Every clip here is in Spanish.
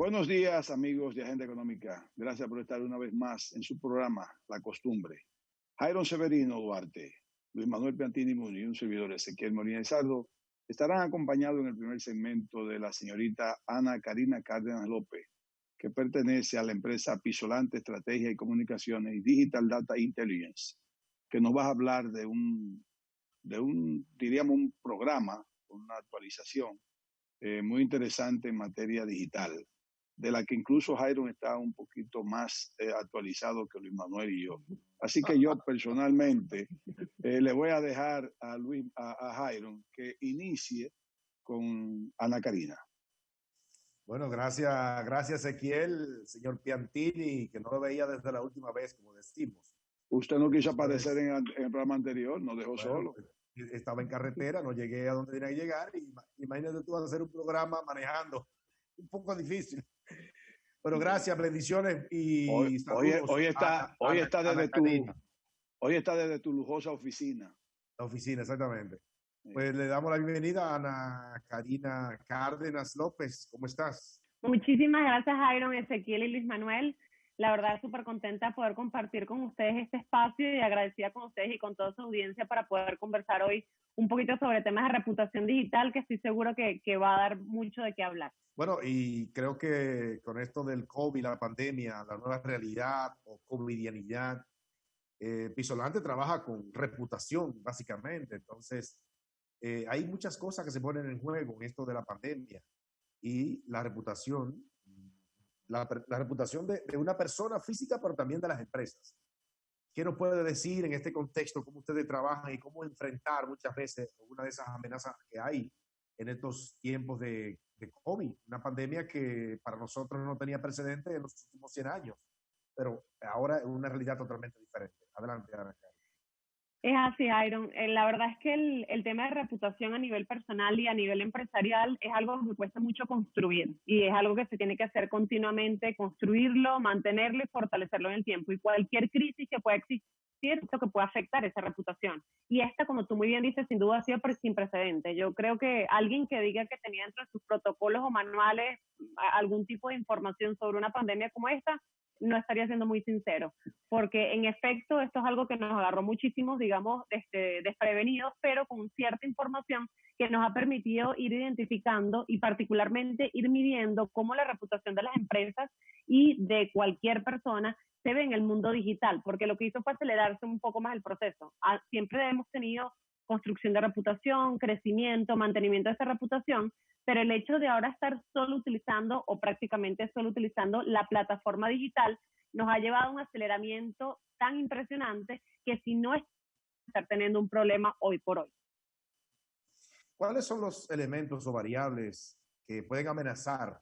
Buenos días, amigos de Agenda Económica. Gracias por estar una vez más en su programa La Costumbre. Jairo Severino Duarte, Luis Manuel Piantini Muni y un servidor Ezequiel Molina Izardo estarán acompañados en el primer segmento de la señorita Ana Karina Cárdenas López, que pertenece a la empresa Pisolante Estrategia y Comunicaciones y Digital Data Intelligence, que nos va a hablar diríamos, un programa, una actualización muy interesante en materia digital, de la que incluso Jairo está un poquito más actualizado que Luis Manuel y yo. Así que yo personalmente le voy a dejar a Jairo que inicie con Ana Karina. Bueno, gracias Ezequiel, señor Piantini, que no lo veía desde la última vez, como decimos. Usted no quiso aparecer en el programa anterior, nos dejó solo. Estaba en carretera, no llegué a donde tenía que llegar, y imagínate tú hacer un programa manejando, un poco difícil. Pero gracias, bendiciones y saludos. Hoy está desde tu lujosa oficina. La oficina, exactamente. Pues le damos la bienvenida a Ana Karina Cárdenas López. ¿Cómo estás? Muchísimas gracias, Jairo, Ezequiel y Luis Manuel. La verdad, súper contenta de poder compartir con ustedes este espacio y agradecida con ustedes y con toda su audiencia para poder conversar hoy un poquito sobre temas de reputación digital, que estoy seguro que va a dar mucho de qué hablar. Bueno, y creo que con esto del COVID, la pandemia, la nueva realidad o covidianidad, Pisolante trabaja con reputación, básicamente. Entonces, hay muchas cosas que se ponen en juego en esto de la pandemia y la reputación, la reputación de una persona física, pero también de las empresas. ¿Qué nos puede decir en este contexto cómo ustedes trabajan y cómo enfrentar muchas veces una de esas amenazas que hay en estos tiempos de COVID? Una pandemia que para nosotros no tenía precedente en los últimos 100 años, pero ahora es una realidad totalmente diferente. Adelante, Ana. Es así, Iron. La verdad es que el tema de reputación a nivel personal y a nivel empresarial es algo que cuesta mucho construir y es algo que se tiene que hacer continuamente, construirlo, mantenerlo y fortalecerlo en el tiempo. Y cualquier crisis que pueda existir, esto que puede afectar esa reputación. Y esta, como tú muy bien dices, sin duda ha sido sin precedente. Yo creo que alguien que diga que tenía dentro de sus protocolos o manuales algún tipo de información sobre una pandemia como esta, no estaría siendo muy sincero, porque en efecto esto es algo que nos agarró muchísimos, digamos, desprevenidos, pero con cierta información que nos ha permitido ir identificando y particularmente ir midiendo cómo la reputación de las empresas y de cualquier persona se ve en el mundo digital, porque lo que hizo fue acelerarse un poco más el proceso. Siempre hemos tenido construcción de reputación, crecimiento, mantenimiento de esa reputación, pero el hecho de ahora estar solo utilizando o prácticamente solo utilizando la plataforma digital nos ha llevado a un aceleramiento tan impresionante que si no es estar teniendo un problema hoy por hoy. ¿Cuáles son los elementos o variables que pueden amenazar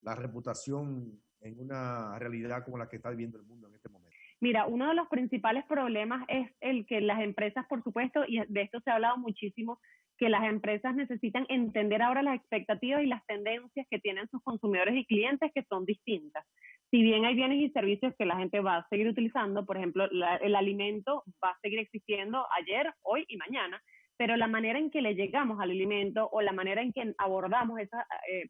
la reputación en una realidad como la que está viviendo el mundo en este momento? Mira, uno de los principales problemas es el que las empresas, por supuesto, y de esto se ha hablado muchísimo, que las empresas necesitan entender ahora las expectativas y las tendencias que tienen sus consumidores y clientes, que son distintas. Si bien hay bienes y servicios que la gente va a seguir utilizando, por ejemplo, el alimento va a seguir existiendo ayer, hoy y mañana, pero la manera en que le llegamos al alimento o la manera en que abordamos ese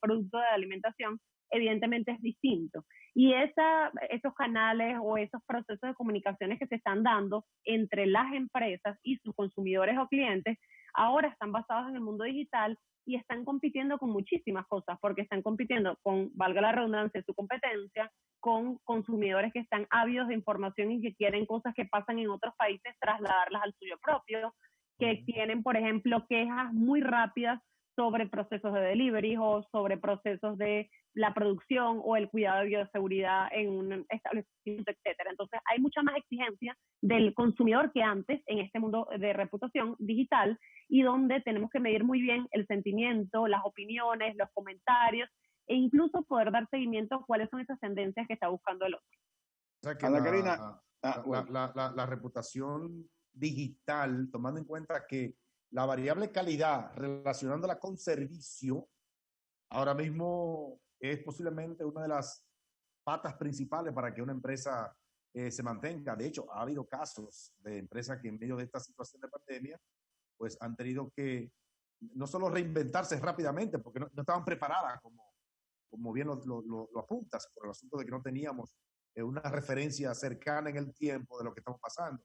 producto de alimentación evidentemente es distinto. Y esos canales o esos procesos de comunicaciones que se están dando entre las empresas y sus consumidores o clientes ahora están basados en el mundo digital y están compitiendo con muchísimas cosas, porque están compitiendo con, valga la redundancia, su competencia, con consumidores que están ávidos de información y que quieren cosas que pasan en otros países trasladarlas al suyo propio, que tienen, por ejemplo, quejas muy rápidas sobre procesos de delivery o sobre procesos de la producción o el cuidado de bioseguridad en un establecimiento, etcétera. Entonces, hay mucha más exigencia del consumidor que antes en este mundo de reputación digital y donde tenemos que medir muy bien el sentimiento, las opiniones, los comentarios e incluso poder dar seguimiento a cuáles son esas tendencias que está buscando el otro. O sea que la reputación digital, tomando en cuenta que la variable calidad, relacionándola con servicio, ahora mismo es posiblemente una de las patas principales para que una empresa se mantenga. De hecho, ha habido casos de empresas que en medio de esta situación de pandemia, pues han tenido que no solo reinventarse rápidamente, porque no estaban preparadas como bien lo apuntas, por el asunto de que no teníamos una referencia cercana en el tiempo de lo que estamos pasando.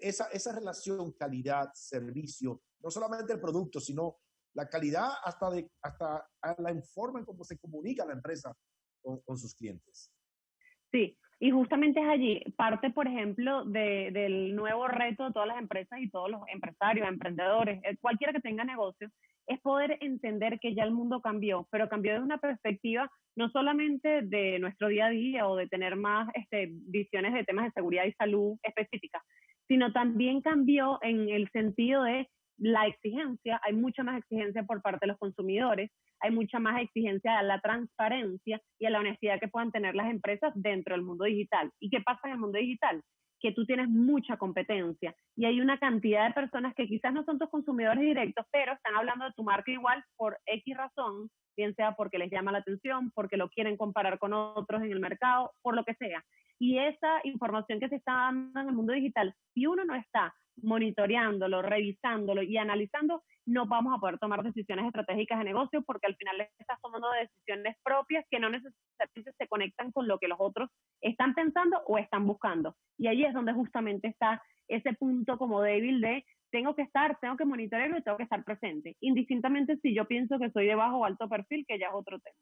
Esa relación calidad-servicio, no solamente el producto, sino la calidad hasta la forma en cómo se comunica la empresa con sus clientes. Sí, y justamente es allí, parte, por ejemplo, del nuevo reto de todas las empresas y todos los empresarios, emprendedores, cualquiera que tenga negocio, es poder entender que ya el mundo cambió, pero cambió desde una perspectiva no solamente de nuestro día a día o de tener más visiones de temas de seguridad y salud específicas, sino también cambió en el sentido de la exigencia, hay mucha más exigencia por parte de los consumidores, hay mucha más exigencia a la transparencia y a la honestidad que puedan tener las empresas dentro del mundo digital. ¿Y qué pasa en el mundo digital? Que tú tienes mucha competencia y hay una cantidad de personas que quizás no son tus consumidores directos, pero están hablando de tu marca igual por X razón, bien sea porque les llama la atención, porque lo quieren comparar con otros en el mercado, por lo que sea. Y esa información que se está dando en el mundo digital, si uno no está monitoreándolo, revisándolo y analizando, no vamos a poder tomar decisiones estratégicas de negocio porque al final estás tomando decisiones propias que no necesariamente se conectan con lo que los otros están pensando o están buscando. Y ahí es donde justamente está ese punto como débil de tengo que monitorearlo y tengo que estar presente, indistintamente si yo pienso que soy de bajo o alto perfil, que ya es otro tema.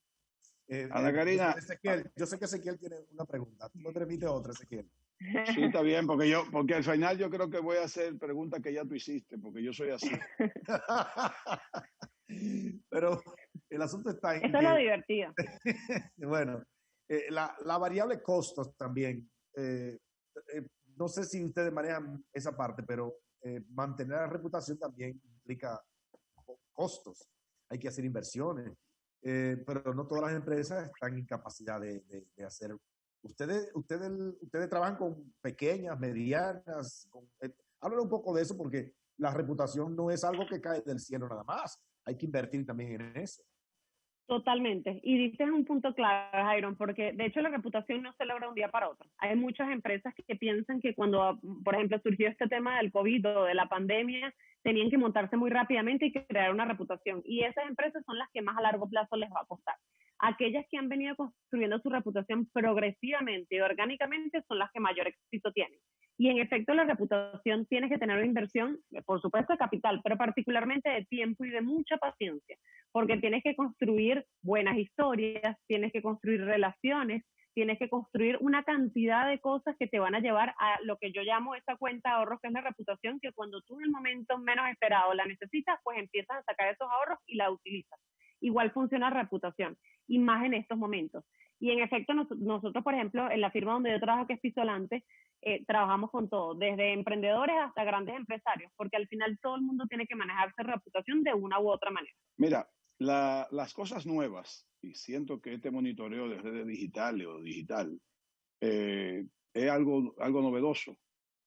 Ana Karina. Yo sé que Ezequiel tiene una pregunta. ¿Tú me permites otra, Ezequiel? Sí, está bien, porque al final yo creo que voy a hacer preguntas que ya tú hiciste, porque yo soy así. Pero el asunto está en Eso es lo divertido. Bueno, la variable costos también. No sé si ustedes manejan esa parte, pero mantener la reputación también implica costos. Hay que hacer inversiones. Pero no todas las empresas están en capacidad de hacer. Ustedes trabajan con pequeñas, medianas. Háblame un poco de eso porque la reputación no es algo que cae del cielo nada más. Hay que invertir también en eso. Totalmente. Y dices un punto clave, Jairon, porque de hecho la reputación no se logra un día para otro. Hay muchas empresas que piensan que cuando, por ejemplo, surgió este tema del COVID o de la pandemia, tenían que montarse muy rápidamente y crear una reputación. Y esas empresas son las que más a largo plazo les va a costar. Aquellas que han venido construyendo su reputación progresivamente y orgánicamente son las que mayor éxito tienen. Y en efecto, la reputación tiene que tener una inversión, por supuesto, de capital, pero particularmente de tiempo y de mucha paciencia, porque tienes que construir buenas historias, tienes que construir relaciones, tienes que construir una cantidad de cosas que te van a llevar a lo que yo llamo esa cuenta de ahorros, que es la reputación, que cuando tú en el momento menos esperado la necesitas, pues empiezas a sacar esos ahorros y la utilizas. Igual funciona la reputación, y más en estos momentos. Y en efecto, nosotros, por ejemplo, en la firma donde yo trabajo, que es Pisolante, trabajamos con todo, desde emprendedores hasta grandes empresarios, porque al final todo el mundo tiene que manejarse reputación de una u otra manera. Mira, las cosas nuevas, y siento que este monitoreo de redes digitales o digital es algo novedoso.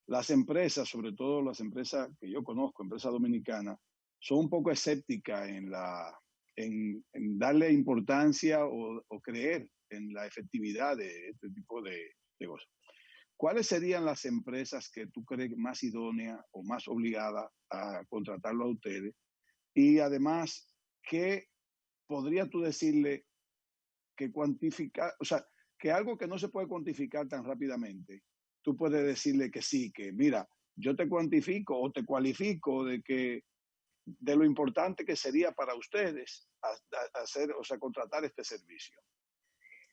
Las empresas, sobre todo las empresas que yo conozco, empresas dominicanas, son un poco escépticas en darle importancia o creer en la efectividad de este tipo de negocios. ¿Cuáles serían las empresas que tú crees más idóneas o más obligadas a contratarlo a ustedes? Y además, ¿qué podrías tú decirle que cuantificar, o sea, que algo que no se puede cuantificar tan rápidamente, tú puedes decirle que sí, que mira, yo te cuantifico o te cualifico de lo importante que sería para ustedes hacer, o sea, contratar este servicio?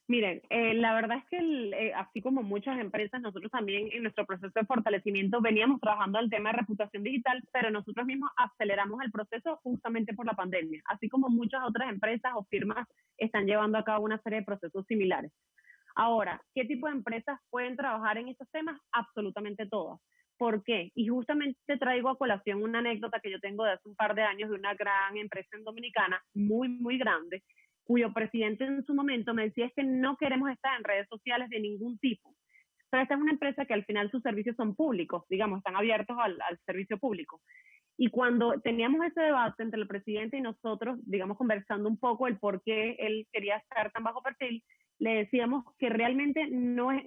Miren, la verdad es que así como muchas empresas, nosotros también en nuestro proceso de fortalecimiento veníamos trabajando el tema de reputación digital, pero nosotros mismos aceleramos el proceso justamente por la pandemia, así como muchas otras empresas o firmas están llevando a cabo una serie de procesos similares. Ahora, ¿qué tipo de empresas pueden trabajar en estos temas? Absolutamente todas. ¿Por qué? Y justamente traigo a colación una anécdota que yo tengo de hace un par de años de una gran empresa en Dominicana, muy, muy grande, cuyo presidente en su momento me decía es que no queremos estar en redes sociales de ningún tipo. Pero esta es una empresa que al final sus servicios son públicos, digamos, están abiertos al servicio público. Y cuando teníamos ese debate entre el presidente y nosotros, digamos, conversando un poco el por qué él quería estar tan bajo perfil, le decíamos que realmente no es,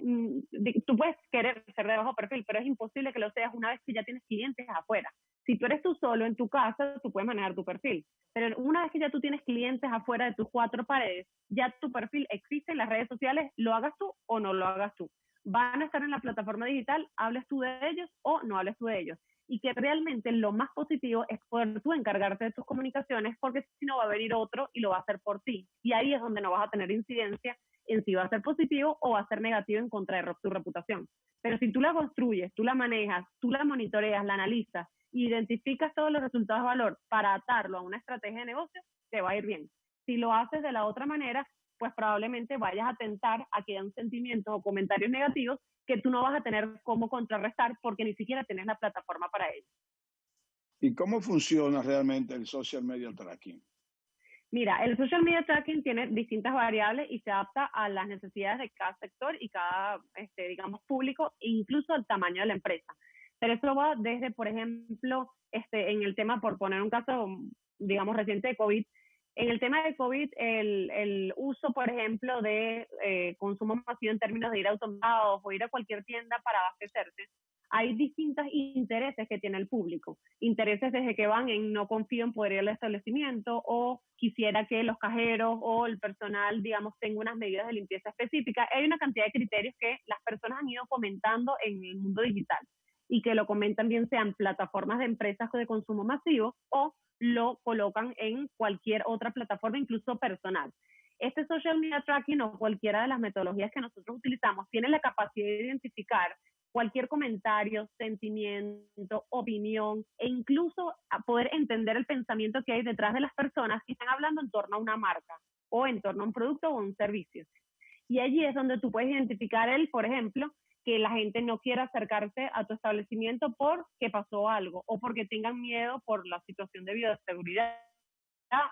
tú puedes querer ser de bajo perfil, pero es imposible que lo seas una vez que ya tienes clientes afuera. Si tú eres tú solo en tu casa, tú puedes manejar tu perfil. Pero una vez que ya tú tienes clientes afuera de tus 4 paredes, ya tu perfil existe en las redes sociales, lo hagas tú o no lo hagas tú. Van a estar en la plataforma digital, hables tú de ellos o no hables tú de ellos. Y que realmente lo más positivo es poder tú encargarte de tus comunicaciones, porque si no va a venir otro y lo va a hacer por ti. Y ahí es donde no vas a tener incidencia en si va a ser positivo o va a ser negativo en contra de tu reputación. Pero si tú la construyes, tú la manejas, tú la monitoreas, la analizas, identificas todos los resultados de valor para atarlo a una estrategia de negocio, te va a ir bien. Si lo haces de la otra manera, pues probablemente vayas a tentar a que hayan sentimientos o comentarios negativos que tú no vas a tener cómo contrarrestar porque ni siquiera tienes la plataforma para ello. ¿Y cómo funciona realmente el social media tracking? Mira, el social media tracking tiene distintas variables y se adapta a las necesidades de cada sector y cada, digamos, público, e incluso al tamaño de la empresa. Pero eso va desde, por ejemplo, en el tema, por poner un caso, digamos, reciente de COVID. En el tema de COVID, el uso, por ejemplo, de consumo masivo en términos de ir a automercados o ir a cualquier tienda para abastecerse, hay distintos intereses que tiene el público. Intereses desde que van en no confío en poder ir al establecimiento o quisiera que los cajeros o el personal, digamos, tenga unas medidas de limpieza específicas. Hay una cantidad de criterios que las personas han ido comentando en el mundo digital y que lo comentan bien sean plataformas de empresas de consumo masivo o lo colocan en cualquier otra plataforma, incluso personal. Este social media tracking o cualquiera de las metodologías que nosotros utilizamos tiene la capacidad de identificar cualquier comentario, sentimiento, opinión e incluso a poder entender el pensamiento que hay detrás de las personas que están hablando en torno a una marca o en torno a un producto o un servicio. Y allí es donde tú puedes identificar por ejemplo, que la gente no quiera acercarse a tu establecimiento porque pasó algo o porque tengan miedo por la situación de bioseguridad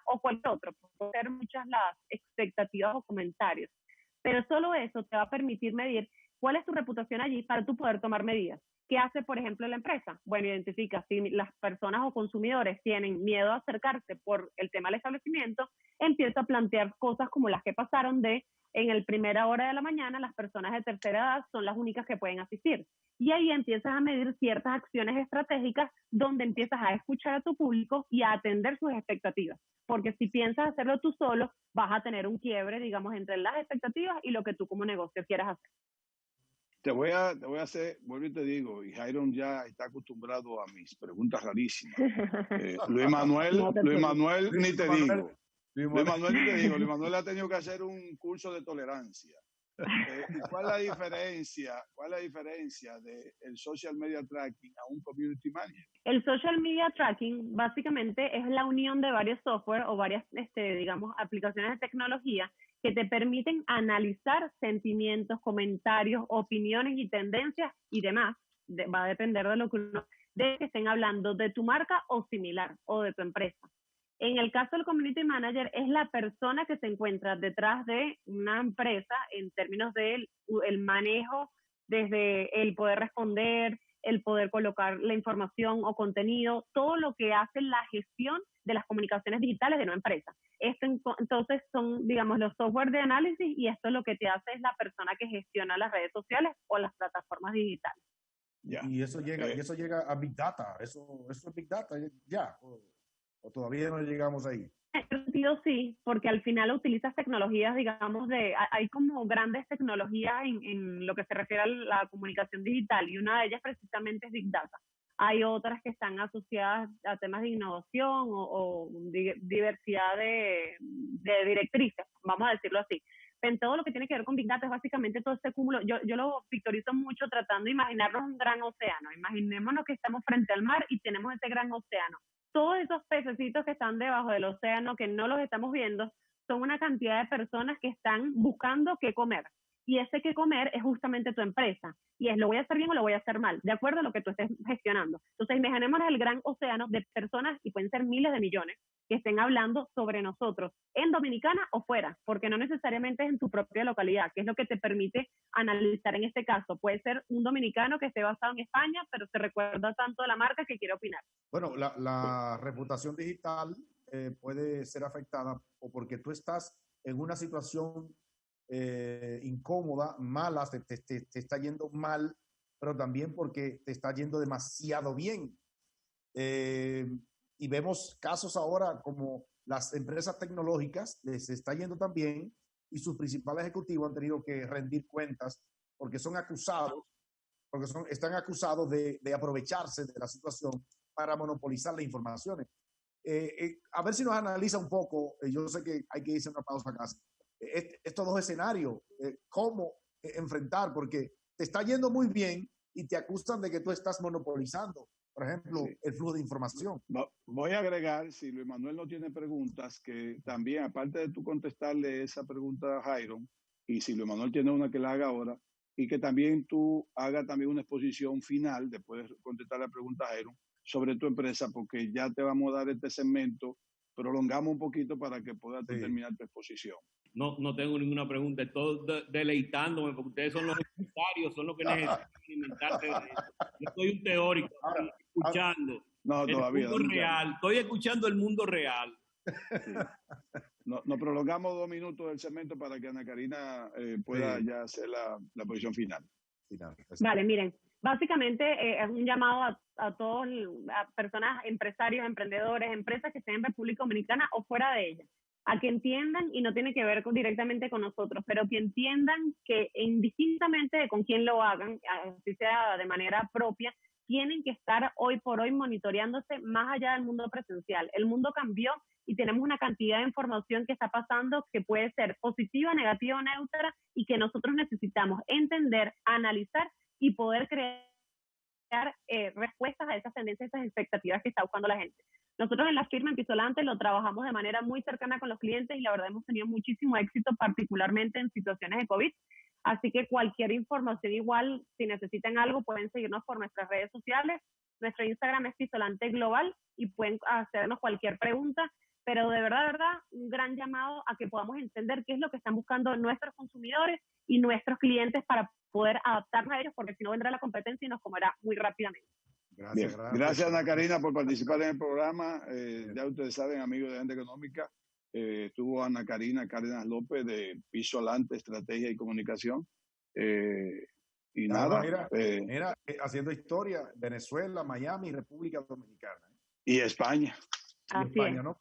o cualquier otro. Pueden ser muchas las expectativas o comentarios. Pero solo eso te va a permitir medir cuál es tu reputación allí para tú poder tomar medidas. ¿Qué hace, por ejemplo, la empresa? Bueno, identifica si las personas o consumidores tienen miedo a acercarse por el tema del establecimiento, empieza a plantear cosas como las que pasaron de en el primera hora de la mañana, las personas de tercera edad son las únicas que pueden asistir. Y ahí empiezas a medir ciertas acciones estratégicas donde empiezas a escuchar a tu público y a atender sus expectativas. Porque si piensas hacerlo tú solo, vas a tener un quiebre, digamos, entre las expectativas y lo que tú como negocio quieras hacer. Te voy a hacer, vuelvo y te digo, y Jairon ya está acostumbrado a mis preguntas rarísimas. Luis Manuel, ni te digo. Luis Manuel ha tenido que hacer un curso de tolerancia. ¿Y cuál es la diferencia del social media tracking a un community manager? El social media tracking básicamente es la unión de varios software o varias, digamos, aplicaciones de tecnología que te permiten analizar sentimientos, comentarios, opiniones y tendencias y demás. Va a depender de lo que estén hablando de tu marca o similar o de tu empresa. En el caso del community manager es la persona que se encuentra detrás de una empresa en términos del manejo, desde el poder responder, el poder colocar la información o contenido, todo lo que hace la gestión de las comunicaciones digitales de una empresa. Esto entonces son, digamos, los software de análisis y esto lo que te hace es la persona que gestiona las redes sociales o las plataformas digitales. Yeah. Y eso llega a Big Data, eso es Big Data ya. ¿O todavía no llegamos ahí? En ese sentido sí, porque al final utilizas tecnologías, digamos, hay como grandes tecnologías en lo que se refiere a la comunicación digital y una de ellas precisamente es Big Data. Hay otras que están asociadas a temas de innovación o diversidad de directrices, vamos a decirlo así. En todo lo que tiene que ver con Big Data es básicamente todo este cúmulo. Yo lo pictorizo mucho tratando de imaginarnos un gran océano. Imaginémonos que estamos frente al mar y tenemos ese gran océano. Todos esos pececitos que están debajo del océano, que no los estamos viendo, son una cantidad de personas que están buscando qué comer. Y ese qué comer es justamente tu empresa. Y es, ¿lo voy a hacer bien o lo voy a hacer mal? De acuerdo a lo que tú estés gestionando. Entonces, imaginemos el gran océano de personas, y pueden ser miles de millones, que estén hablando sobre nosotros, en Dominicana o fuera, porque no necesariamente es en tu propia localidad, que es lo que te permite analizar en este caso. Puede ser un dominicano que esté basado en España, pero se recuerda tanto de la marca que quiere opinar. Bueno, la reputación digital puede ser afectada o porque tú estás en una situación incómoda, mala, te está yendo mal, pero también porque te está yendo demasiado bien. y vemos casos ahora como las empresas tecnológicas les está yendo también y sus principales ejecutivos han tenido que rendir cuentas porque son acusados, están acusados de aprovecharse de la situación para monopolizar las informaciones. A ver si nos analiza un poco, yo sé que hay que irse a una pausa casi, estos dos escenarios, cómo enfrentar, porque te está yendo muy bien y te acusan de que tú estás monopolizando, por ejemplo, sí, el flujo de información. Voy a agregar, si Luis Manuel no tiene preguntas, que también, aparte de tú contestarle esa pregunta a Jairo, y si Luis Manuel tiene una que la haga ahora, y que también tú hagas también una exposición final, después de contestar la pregunta a Jairo, sobre tu empresa, porque ya te vamos a dar este segmento, prolongamos un poquito para que puedas terminar tu exposición. No tengo ninguna pregunta, estoy deleitándome, porque ustedes son los empresarios, son los que necesitan alimentarse de eso. Yo soy un teórico, escuchando el mundo real, estoy escuchando el mundo real. Sí. Nos prolongamos 2 minutos del segmento para que Ana Karina pueda ya hacer la posición final. Vale, miren, básicamente es un llamado a todos, a personas, empresarios, emprendedores, empresas que estén en República Dominicana o fuera de ella, a que entiendan, y no tiene que ver directamente con nosotros, pero que entiendan que indistintamente de con quién lo hagan, así sea de manera propia, tienen que estar hoy por hoy monitoreándose más allá del mundo presencial. El mundo cambió y tenemos una cantidad de información que está pasando que puede ser positiva, negativa o neutra, y que nosotros necesitamos entender, analizar y poder crear respuestas a esas tendencias, esas expectativas que está buscando la gente. Nosotros en la firma en Pisolante lo trabajamos de manera muy cercana con los clientes y la verdad hemos tenido muchísimo éxito, particularmente en situaciones de COVID. Así que cualquier información igual, si necesitan algo, pueden seguirnos por nuestras redes sociales. Nuestro Instagram es Pisolante Global y pueden hacernos cualquier pregunta. Pero de verdad, un gran llamado a que podamos entender qué es lo que están buscando nuestros consumidores y nuestros clientes para poder adaptarnos a ellos, porque si no vendrá la competencia y nos comerá muy rápidamente. Gracias Ana Karina por participar en el programa. Ya ustedes saben, amigos de Gente Económica, estuvo Ana Karina Cárdenas López de Pisolante, Estrategia y Comunicación. Y nada. Mira, haciendo historia, Venezuela, Miami, República Dominicana. Y España. España, ¿no?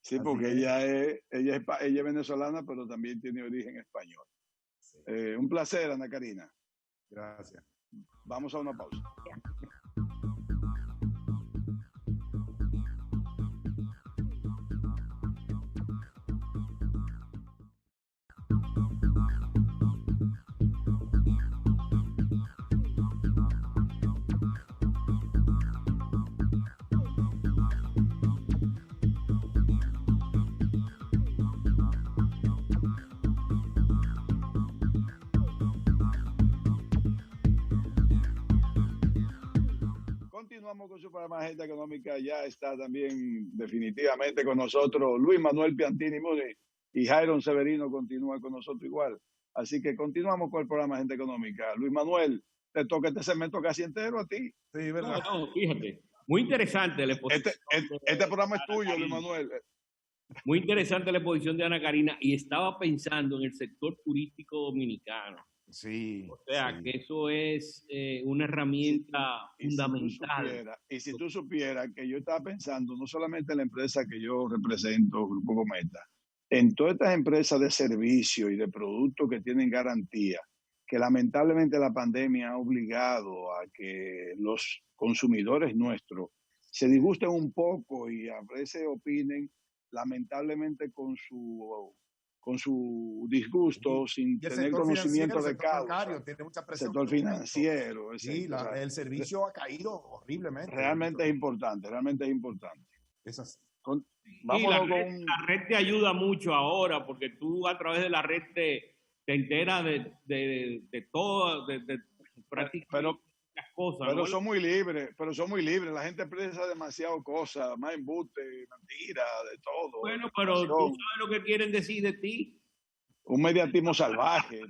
Sí, porque ella es venezolana, pero también tiene origen español. Sí. Un placer, Ana Karina. Gracias. Vamos a una pausa. Continuamos con su programa Agenda Económica. Ya está también definitivamente con nosotros Luis Manuel Piantini Muni, y Jairo Severino continúa con nosotros igual. Así que continuamos con el programa Agenda Económica. Luis Manuel, te toca este segmento casi entero a ti. Sí, ¿verdad? No, fíjate, muy interesante la exposición. Este programa es tuyo, Luis Manuel. Muy interesante la exposición de Ana Karina, y estaba pensando en el sector turístico dominicano. Sí. O sea, sí, que eso es una herramienta fundamental. Si tú supieras que yo estaba pensando no solamente en la empresa que yo represento, Grupo Cometa, en todas estas empresas de servicio y de productos que tienen garantía, que lamentablemente la pandemia ha obligado a que los consumidores nuestros se disgusten un poco y a veces opinen lamentablemente con su disgusto, sin tener conocimiento de causa. Tiene mucha presión. Sector financiero. Sí, el servicio ha caído horriblemente. Realmente es importante. Es así. La red te ayuda mucho ahora, porque tú a través de la red te enteras de todo, de prácticamente las cosas. Pero son muy libres, la gente piensa demasiado cosas, más embuste, mentira, de todo. Bueno, pero tú sabes lo que quieren decir de ti. Un mediatismo salvaje.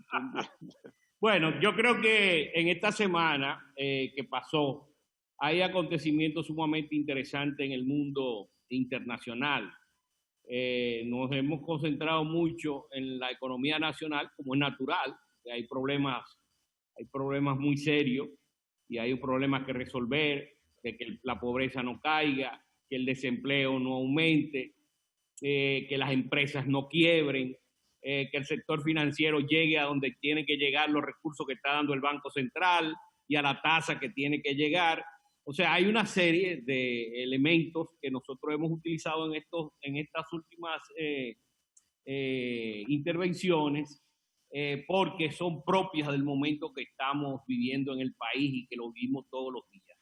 Bueno, yo creo que en esta semana que pasó, hay acontecimientos sumamente interesantes en el mundo internacional. Nos hemos concentrado mucho en la economía nacional, como es natural, que hay problemas muy serios y hay problemas que resolver, de que la pobreza no caiga, que el desempleo no aumente, que las empresas no quiebren, que el sector financiero llegue a donde tienen que llegar los recursos que está dando el Banco Central y a la tasa que tiene que llegar. O sea, hay una serie de elementos que nosotros hemos utilizado en estas últimas intervenciones porque son propias del momento que estamos viviendo en el país y que lo vivimos todos los días.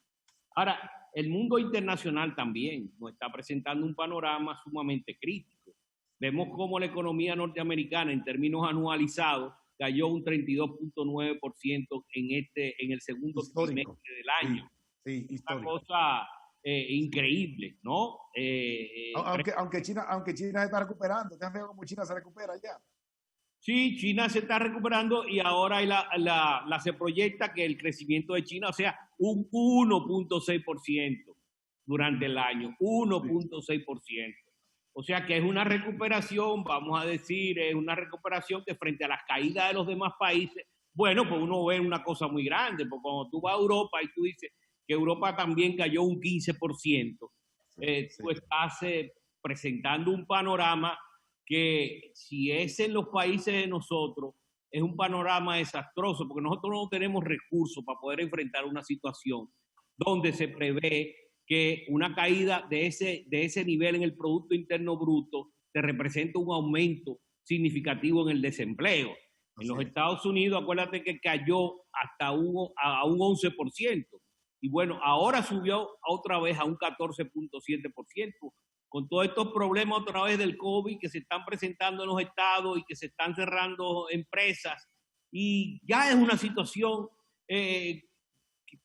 Ahora, el mundo internacional también nos está presentando un panorama sumamente crítico. Vemos cómo la economía norteamericana en términos anualizados cayó un 32.9% en el segundo trimestre del año. Sí, histórico. Una cosa increíble, ¿no? Aunque China se está recuperando, ¿te has visto cómo China se recupera ya? Sí, China se está recuperando y ahora se proyecta que el crecimiento de China sea un 1.6% durante el año, 1.6%. O sea que es una recuperación, vamos a decir, es una recuperación que frente a las caídas de los demás países, bueno, pues uno ve una cosa muy grande, porque cuando tú vas a Europa y tú dices que Europa también cayó un 15%, tú estás presentando un panorama que si es en los países de nosotros, es un panorama desastroso, porque nosotros no tenemos recursos para poder enfrentar una situación donde se prevé que una caída de ese nivel en el Producto Interno Bruto te representa un aumento significativo en el desempleo. En los Estados Unidos, acuérdate que cayó hasta a un 11%. Y bueno, ahora subió otra vez a un 14.7%. Con todos estos problemas otra vez del COVID que se están presentando en los estados y que se están cerrando empresas. Y ya es una situación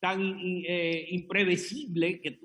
tan impredecible que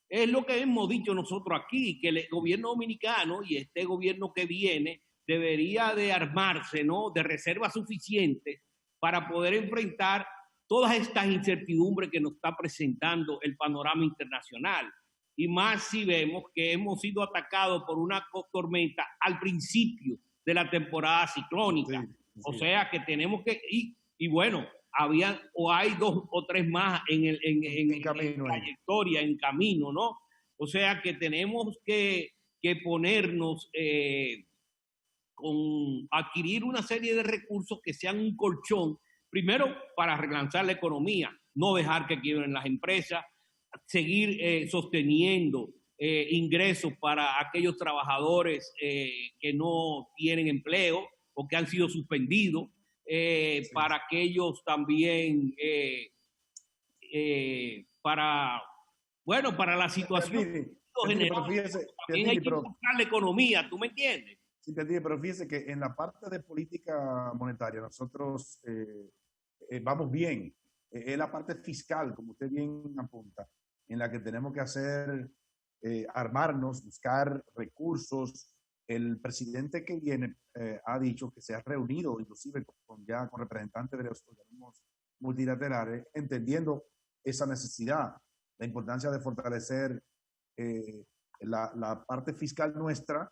es lo que hemos dicho nosotros aquí, que el gobierno dominicano y este gobierno que viene debería de armarse, ¿no?, de reservas suficientes para poder enfrentar todas estas incertidumbres que nos está presentando el panorama internacional. Y más si vemos que hemos sido atacados por una tormenta al principio de la temporada ciclónica. Sí. O sea que tenemos que ir, y bueno, hay 2 o 3 más en trayectoria, en camino, ¿no? O sea que tenemos que ponernos adquirir una serie de recursos que sean un colchón, primero para relanzar la economía, no dejar que quiebren las empresas, seguir sosteniendo ingresos para aquellos trabajadores que no tienen empleo o que han sido suspendidos, sí. Para aquellos también, para la situación general. También hay que impulsar la economía, ¿tú me entiendes? Sí, pero fíjese que en la parte de política monetaria nosotros vamos bien. Es la parte fiscal, como usted bien apunta, en la que tenemos que hacer, armarnos, buscar recursos. El presidente que viene ha dicho que se ha reunido inclusive con representantes de los organismos multilaterales, entendiendo esa necesidad, la importancia de fortalecer la parte fiscal nuestra.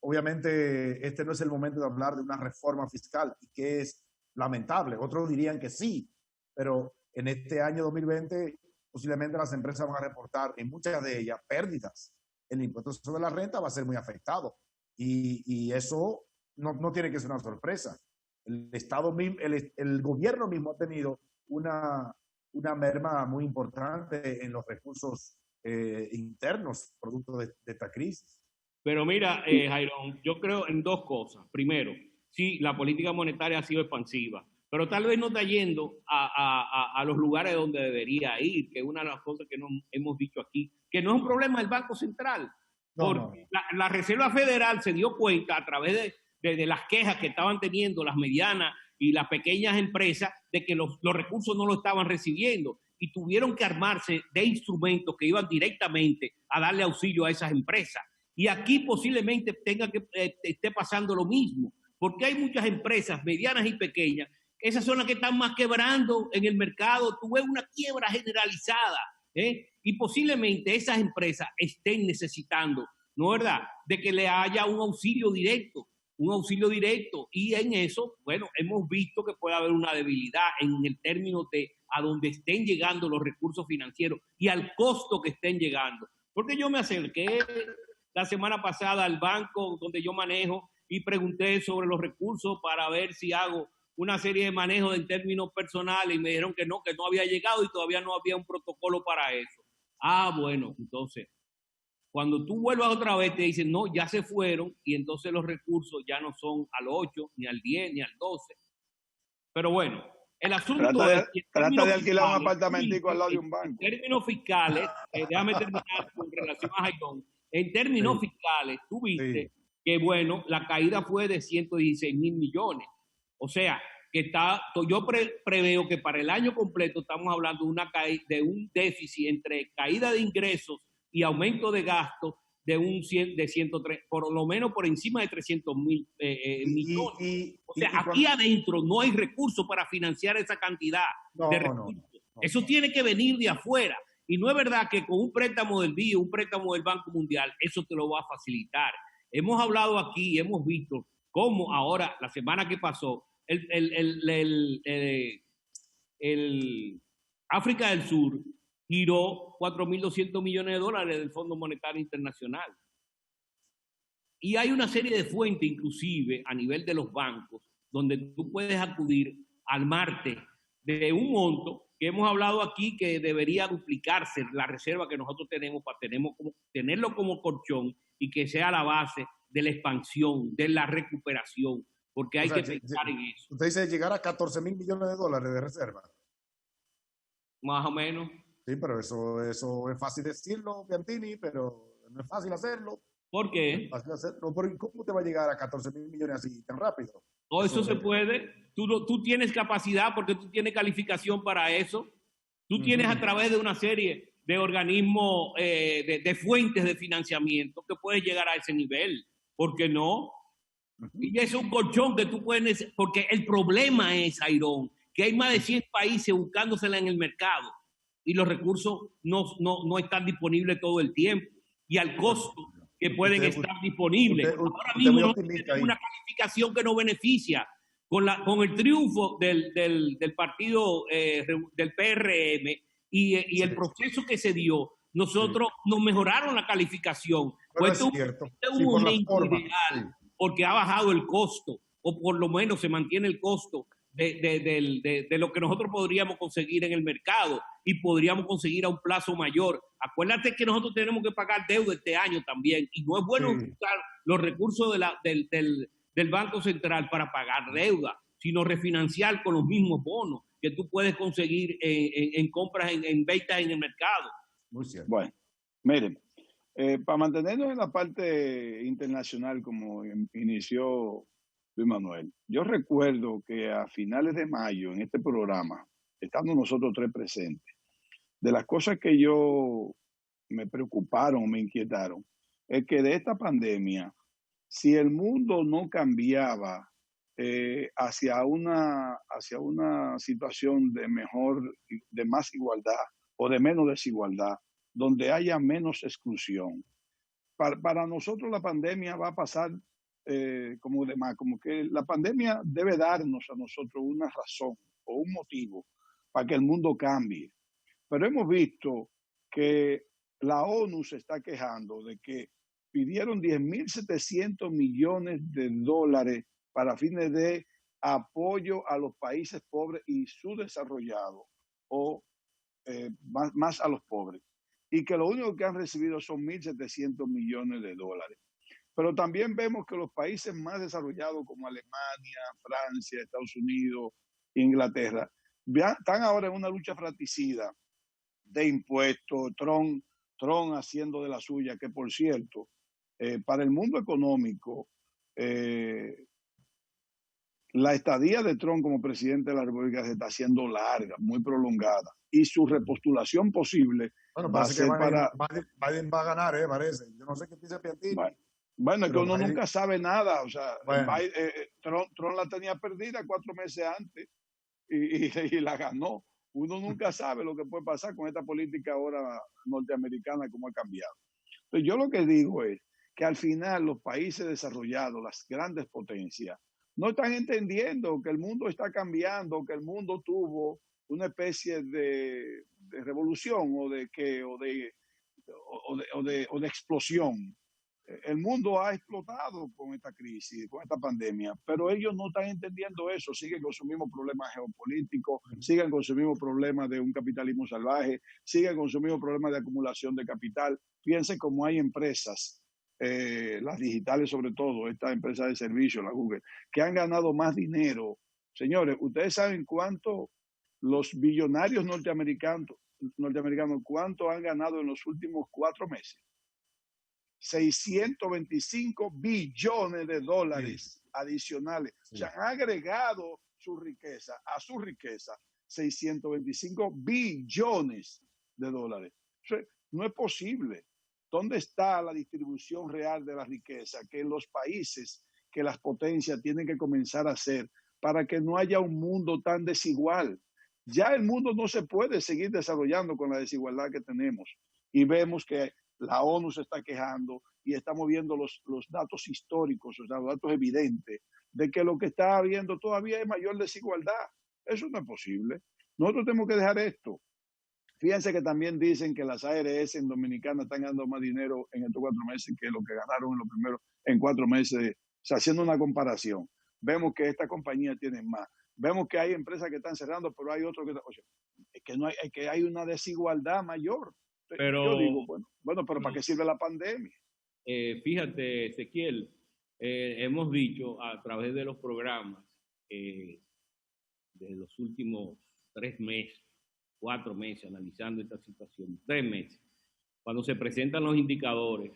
Obviamente este no es el momento de hablar de una reforma fiscal, y que es lamentable. Otros dirían que sí, pero en este año 2020 posiblemente las empresas van a reportar en muchas de ellas pérdidas. El impuesto sobre la renta va a ser muy afectado y eso no tiene que ser una sorpresa. El Estado mismo, el gobierno mismo ha tenido una merma muy importante en los recursos internos producto de esta crisis. Pero mira, Jairón, yo creo en 2 cosas. Primero, sí, la política monetaria ha sido expansiva, pero tal vez no está yendo a los lugares donde debería ir, que es una de las cosas que no hemos dicho aquí, que no es un problema del Banco Central. Porque la Reserva Federal se dio cuenta a través de las quejas que estaban teniendo las medianas y las pequeñas empresas de que los recursos no lo estaban recibiendo y tuvieron que armarse de instrumentos que iban directamente a darle auxilio a esas empresas. Y aquí posiblemente esté pasando lo mismo, porque hay muchas empresas medianas y pequeñas, esas son las que están más quebrando en el mercado. Tú ves una quiebra generalizada, y posiblemente esas empresas estén necesitando, ¿no es verdad?, de que le haya un auxilio directo, y en eso, bueno, hemos visto que puede haber una debilidad en el término de a donde estén llegando los recursos financieros y al costo que estén llegando. Porque yo me acerqué la semana pasada al banco donde yo manejo y pregunté sobre los recursos para ver si hago una serie de manejos en términos personales y me dijeron que no había llegado y todavía no había un protocolo para eso. Ah, bueno, entonces, cuando tú vuelvas otra vez te dicen, no, ya se fueron y entonces los recursos ya no son al 8, ni al 10, ni al 12. Pero bueno, el asunto trata de alquilar un apartamentico al lado de un banco. En términos fiscales, déjame terminar con relación a Jairón, en términos fiscales, tú viste que, bueno, la caída fue de 116,000 millones. O sea, que yo preveo que para el año completo estamos hablando de un déficit entre caída de ingresos y aumento de gastos de 103, por lo menos por encima de 300,000 millones. O sea, aquí adentro no hay recursos para financiar esa cantidad de recursos. Eso tiene que venir de afuera. Y no es verdad que con un préstamo del BID, un préstamo del Banco Mundial, eso te lo va a facilitar. Hemos hablado aquí, hemos visto cómo ahora, la semana que pasó, el África del Sur giró 4.200 millones de dólares del Fondo Monetario Internacional. Y hay una serie de fuentes, inclusive a nivel de los bancos, donde tú puedes acudir al martes de un monto que hemos hablado aquí que debería duplicarse la reserva que nosotros tenemos para tenerlo como colchón y que sea la base de la expansión, de la recuperación, porque hay que pensar en eso. Usted dice llegar a 14,000 millones de dólares de reserva. Más o menos. Sí, pero eso es fácil decirlo, Piantini, pero no es fácil hacerlo. ¿Por qué? ¿Cómo te va a llegar a 14,000 millones así tan rápido? No, eso se puede. Tú tienes capacidad porque tú tienes calificación para eso. Tú tienes a través de una serie de organismos, de fuentes de financiamiento que puedes llegar a ese nivel. ¿Por qué no? Y es un colchón que tú puedes... Porque el problema es, Jairón, que hay más de 100 países buscándosela en el mercado y los recursos no están disponibles todo el tiempo y al costo que pueden estar disponibles. Ahora mismo no tenemos una calificación que nos beneficia. Con el triunfo del partido del PRM y el proceso que se dio, nosotros nos mejoraron la calificación. Pues es un momento ideal porque ha bajado el costo o por lo menos se mantiene el costo de lo que nosotros podríamos conseguir en el mercado y podríamos conseguir a un plazo mayor. Acuérdate que nosotros tenemos que pagar deuda este año también y no es bueno usar los recursos del Banco Central para pagar deuda, sino refinanciar con los mismos bonos que tú puedes conseguir en compras, en ventas en el mercado. Muy cierto. Bueno, miren, para mantenernos en la parte internacional como inició Luis Manuel, yo recuerdo que a finales de mayo en este programa, estando nosotros tres presentes, de las cosas que me preocuparon, me inquietaron, es que de esta pandemia, si el mundo no cambiaba hacia una situación de más igualdad o de menos desigualdad, donde haya menos exclusión, para nosotros la pandemia va a pasar como que la pandemia debe darnos a nosotros una razón o un motivo para que el mundo cambie. Pero hemos visto que la ONU se está quejando de que pidieron 10.700 millones de dólares para fines de apoyo a los países pobres y subdesarrollados, o más a los pobres, y que lo único que han recibido son 1.700 millones de dólares. Pero también vemos que los países más desarrollados como Alemania, Francia, Estados Unidos, Inglaterra, están ahora en una lucha fratricida de impuestos, Trump haciendo de la suya, que por cierto, para el mundo económico, la estadía de Trump como presidente de la República se está haciendo larga, muy prolongada, y su repostulación posible va a ser para... Biden va a ganar, parece. Yo no sé qué piensa Piantini. Bueno, es que uno nunca sabe nada. O sea, Trump la tenía perdida 4 meses antes y la ganó. Uno nunca sabe lo que puede pasar con esta política ahora norteamericana, cómo ha cambiado. Entonces, yo lo que digo es que al final los países desarrollados, las grandes potencias, no están entendiendo que el mundo está cambiando, que el mundo tuvo una especie de revolución o de explosión. El mundo ha explotado con esta crisis, con esta pandemia, pero ellos no están entendiendo eso, siguen con sus mismos problemas geopolíticos, siguen con sus mismos problemas de un capitalismo salvaje, siguen con sus mismos problemas de acumulación de capital. Fíjense cómo hay empresas, las digitales sobre todo, estas empresas de servicios, la Google, que han ganado más dinero. Señores, ustedes saben cuánto los billonarios norteamericanos, cuánto han ganado en los últimos 4 meses. 625 billones de dólares adicionales. Sí. O sea, han agregado a su riqueza 625 billones de dólares. O sea, no es posible. ¿Dónde está la distribución real de la riqueza que los países, que las potencias tienen que comenzar a hacer para que no haya un mundo tan desigual? Ya el mundo no se puede seguir desarrollando con la desigualdad que tenemos. Y vemos que la ONU se está quejando y estamos viendo los datos históricos, o sea, los datos evidentes de que lo que está habiendo todavía es mayor desigualdad. Eso no es posible. Nosotros tenemos que dejar esto. Fíjense que también dicen que las ARS en Dominicana están ganando más dinero en estos 4 meses que lo que ganaron en 4 meses. O sea, haciendo una comparación, vemos que estas compañías tienen más. Vemos que hay empresas que están cerrando, pero hay otros que... O sea, es que hay una desigualdad mayor. Pero, yo digo, bueno, pero ¿para qué sirve la pandemia? Fíjate, Ezequiel, hemos dicho a través de los programas de los últimos 3 meses, 4 meses, analizando esta situación, 3 meses, cuando se presentan los indicadores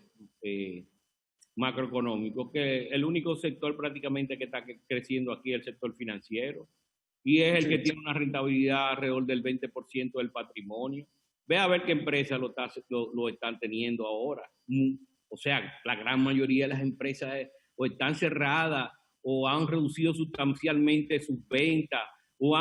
macroeconómicos, que el único sector prácticamente que está creciendo aquí es el sector financiero, y es el que tiene una rentabilidad alrededor del 20% del patrimonio. Ve a ver qué empresas lo están teniendo ahora. O sea, la gran mayoría de las empresas o están cerradas o han reducido sustancialmente sus ventas o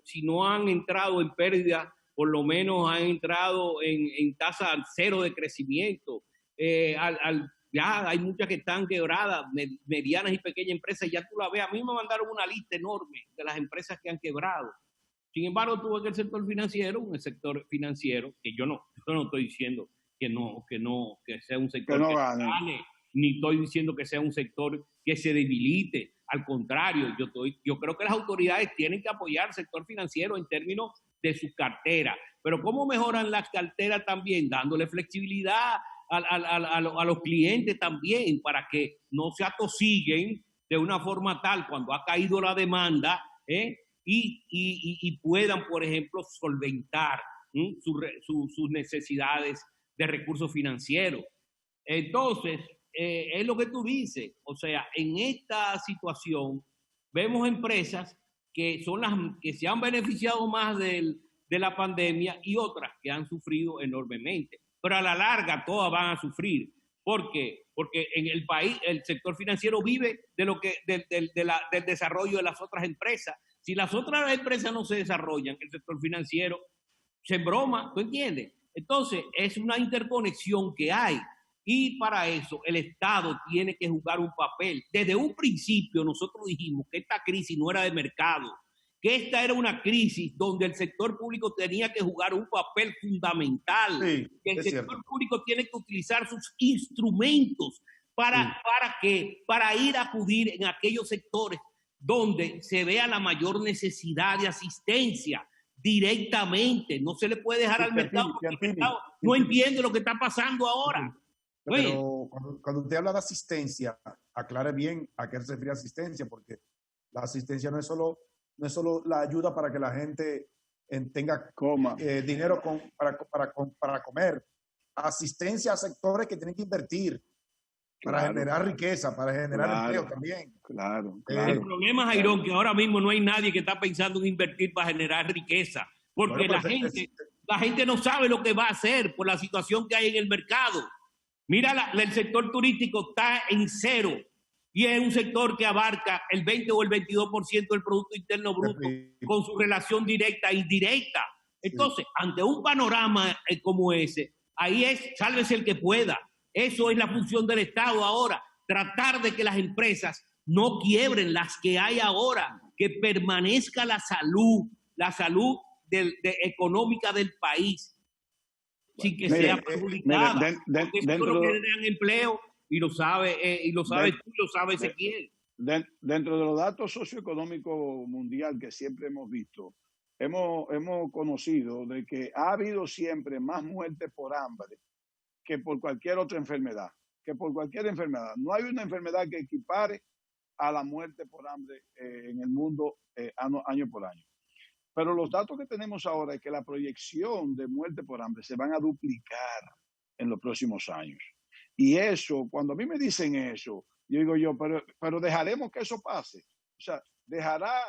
si no han entrado en pérdida, por lo menos han entrado en tasa cero de crecimiento. Ya hay muchas que están quebradas, medianas y pequeñas empresas. Ya tú la ves, a mí me mandaron una lista enorme de las empresas que han quebrado. Sin embargo, tú ves que el sector financiero, que yo no estoy diciendo que sea un sector que gane, ni estoy diciendo que sea un sector que se debilite. Al contrario, yo creo que las autoridades tienen que apoyar al sector financiero en términos de sus carteras. Pero ¿cómo mejoran las carteras también? Dándole flexibilidad a los clientes también para que no se atosiguen de una forma tal cuando ha caído la demanda, y puedan, por ejemplo, solventar sus necesidades de recursos financieros. Entonces, es lo que tú dices. O sea, en esta situación vemos empresas que son las que se han beneficiado más de la pandemia y otras que han sufrido enormemente. Pero a la larga todas van a sufrir. ¿Por qué? Porque en el país el sector financiero vive del desarrollo de las otras empresas. Si las otras empresas no se desarrollan, el sector financiero se embroma, ¿tú entiendes? Entonces, es una interconexión que hay. Y para eso, el Estado tiene que jugar un papel. Desde un principio, nosotros dijimos que esta crisis no era de mercado, que esta era una crisis donde el sector público tenía que jugar un papel fundamental. Sí, que el sector público tiene que utilizar sus instrumentos para ir a acudir en aquellos sectores donde se vea la mayor necesidad de asistencia directamente. No se le puede dejar al mercado porque el mercado no entiende lo que está pasando ahora. Pero cuando usted habla de asistencia, aclare bien a qué se refiere asistencia, porque la asistencia no es solo la ayuda para que la gente tenga dinero para comer. Asistencia a sectores que tienen que invertir para generar riqueza, para generar empleo también. Claro. El problema, Jairón, que ahora mismo no hay nadie que está pensando en invertir para generar riqueza, porque la gente no sabe lo que va a hacer por la situación que hay en el mercado. Mira, el sector turístico está en cero y es un sector que abarca el 20 o el 22% del Producto Interno Bruto con su relación directa e indirecta. Entonces, ante un panorama como ese, ahí es sálvese el que pueda. Eso es la función del Estado ahora, tratar de que las empresas no quiebren las que hay ahora, que permanezca la salud la salud económica del país sin que sea perjudicada. Porque eso es lo que generan empleo y lo sabe tú, lo sabe Ezequiel. Dentro de los datos socioeconómicos mundial que siempre hemos visto, hemos conocido de que ha habido siempre más muertes por hambre que por cualquier otra enfermedad, No hay una enfermedad que equipare a la muerte por hambre en el mundo año por año. Pero los datos que tenemos ahora es que la proyección de muerte por hambre se van a duplicar en los próximos años. Y eso, cuando a mí me dicen eso, yo digo pero dejaremos que eso pase. O sea, dejarán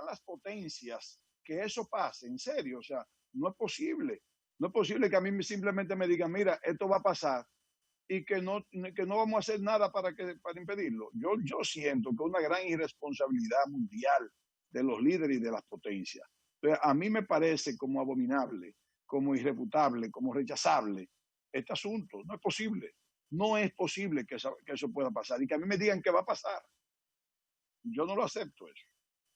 las potencias que eso pase, en serio. O sea, no es posible. No es posible que a mí simplemente me digan, mira, esto va a pasar y que no vamos a hacer nada para impedirlo. Yo siento que una gran irresponsabilidad mundial de los líderes y de las potencias. Entonces, a mí me parece como abominable, como irrefutable, como rechazable este asunto. No es posible. No es posible que eso pueda pasar y que a mí me digan que va a pasar. Yo no lo acepto eso.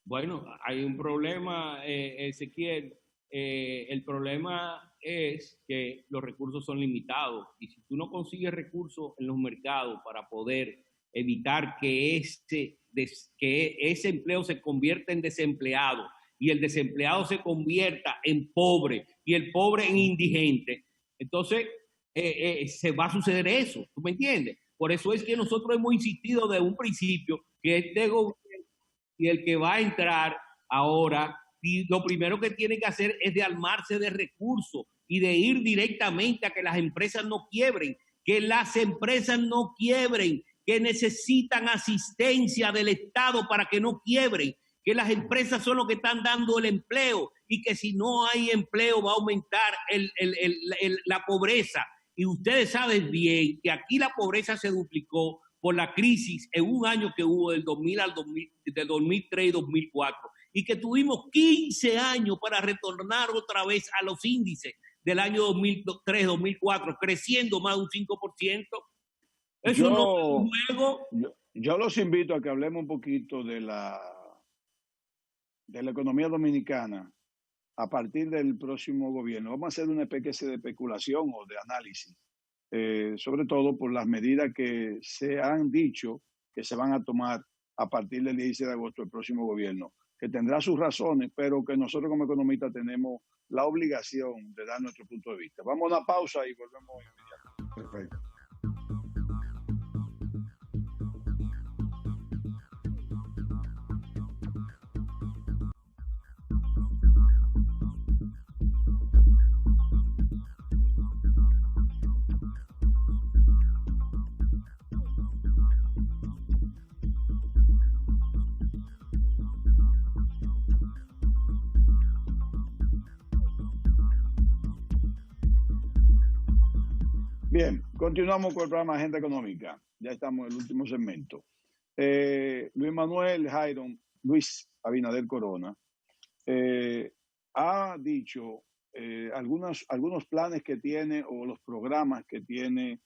Bueno, hay un problema, Ezequiel. El problema es que los recursos son limitados y si tú no consigues recursos en los mercados para poder evitar que ese empleo se convierta en desempleado y el desempleado se convierta en pobre y el pobre en indigente, entonces se va a suceder eso, ¿tú me entiendes? Por eso es que nosotros hemos insistido desde un principio que este gobierno y el que va a entrar ahora, y lo primero que tiene que hacer es de armarse de recursos y de ir directamente a que las empresas no quiebren, que necesitan asistencia del Estado para que no quiebren, que las empresas son los que están dando el empleo y que si no hay empleo va a aumentar la pobreza. Y ustedes saben bien que aquí la pobreza se duplicó por la crisis en un año que hubo del 2003 y 2004 y que tuvimos 15 años para retornar otra vez a los índices del año 2003-2004, creciendo más de un 5%. Eso no es un juego. Yo los invito a que hablemos un poquito de la economía dominicana a partir del próximo gobierno. Vamos a hacer una especie de especulación o de análisis, sobre todo por las medidas que se han dicho que se van a tomar a partir del 16 de agosto del próximo gobierno, que tendrá sus razones, pero que nosotros como economistas tenemos la obligación de dar nuestro punto de vista. Vamos a una pausa y volvemos inmediatamente. Perfecto. Bien, continuamos con el programa Agenda Económica. Ya estamos en el último segmento. Luis Manuel Luis Abinader Corona ha dicho algunos planes que tiene o los programas que tiene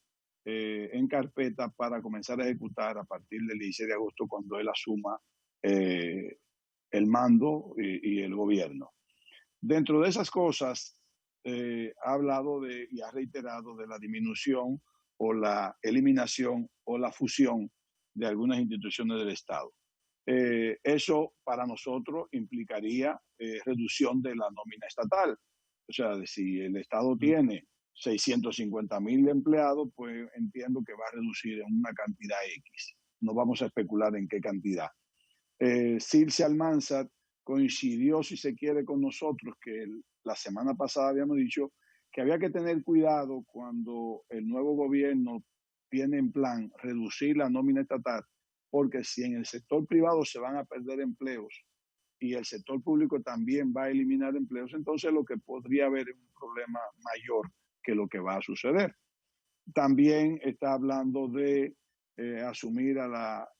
en carpeta para comenzar a ejecutar a partir del 16 de agosto cuando él asuma el mando y el gobierno. Dentro de esas cosas, ha hablado y ha reiterado de la disminución o la eliminación o la fusión de algunas instituciones del Estado. Eso para nosotros implicaría reducción de la nómina estatal. O sea, si el Estado tiene 650,000 empleados, pues entiendo que va a reducir en una cantidad X. No vamos a especular en qué cantidad. Circe Almanzar coincidió, si se quiere, con nosotros, que la semana pasada habíamos dicho que había que tener cuidado cuando el nuevo gobierno tiene en plan reducir la nómina estatal, porque si en el sector privado se van a perder empleos y el sector público también va a eliminar empleos, entonces lo que podría haber es un problema mayor que lo que va a suceder. También está hablando de